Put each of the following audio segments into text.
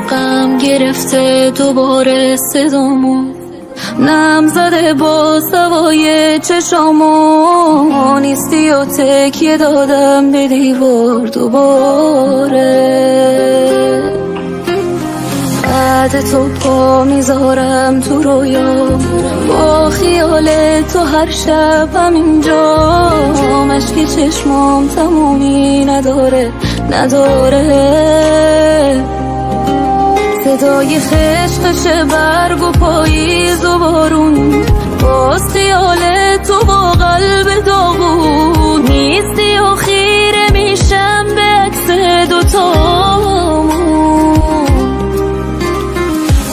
غم گرفته دوباره صدامو، نم زده با سوای چشامو، نیستی و تکیه دادم به دیوار دوباره. بعد تو پا میذارم تو رویام، با خیال تو هر شب همینجا، مشک چشمام تمومی نداره. صدای خشخش برگ و پاییز و بارون، باز خیال تو با قلب داغون، نیستی و خیره میشم به عکس دوتامون.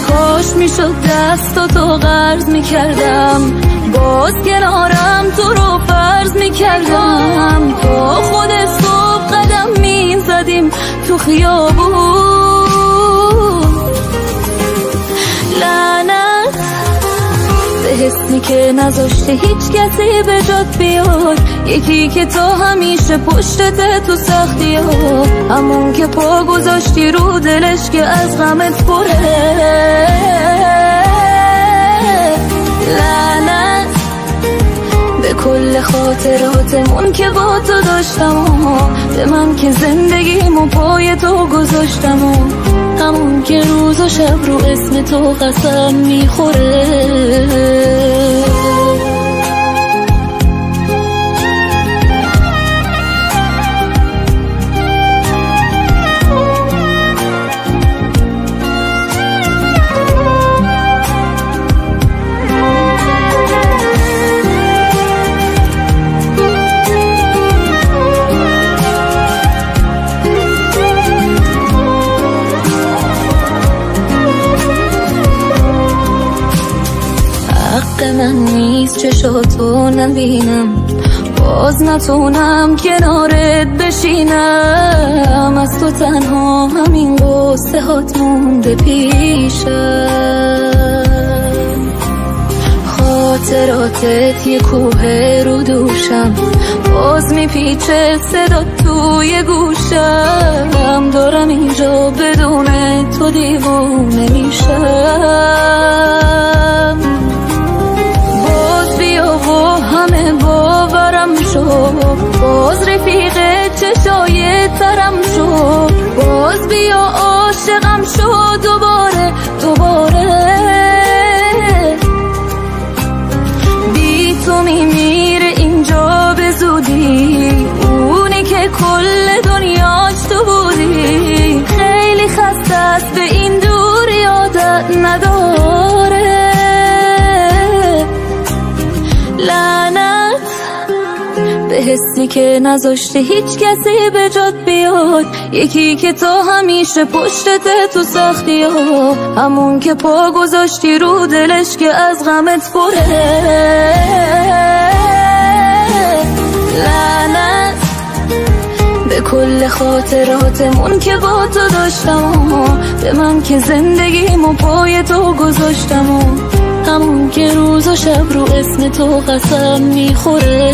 کاش میشد دستاتو قرض میکردم، باز کنارم تو رو فرض میکردم، تا خود صبح قدم میزدیم تو خیابون. لعنت به حسی که نذاشته هیچ کسی به جات بیاد، یکی که تا همیشه پشتت تو سختی ها، همون که پا گذاشتی رو دلش که از غمت پره. لعنت به کل خاطراتمون که با تو داشتم و به من که زندگیمو پای تو گذاشتم و همون که روز و شب رو اسم تو قسم میخوره. من نیست چشاتو نبینم، باز نتونم کنارت بشینم، از تو تنها همین قصه هات مونده پیشم. خاطراتت یه کوه رو دوشم، باز میپیچه صدات توی گوشم، دارم اینجا بدون تو دیوونه میشم. همه باورم شد، باز رفیق چشای ترم شد، باز بیا عاشقم شد دوباره. بی تو میمیره اینجا به زودی، اونی که کل دنیاش تو بودی، خیلی خسته است به این دوری عادت نداره. لعنت به حسی که نذاشته هیچ کسی به جات بیاد، یکی که تا همیشه پشتت تو سختی ها، همون که پا گذاشتی رو دلش که از غمت پره. لعنت به کل خاطراتمون که با تو داشتم و به من که زندگیمو پای تو گذاشتم و همون که روز و شب رو اسم تو قسم میخوره.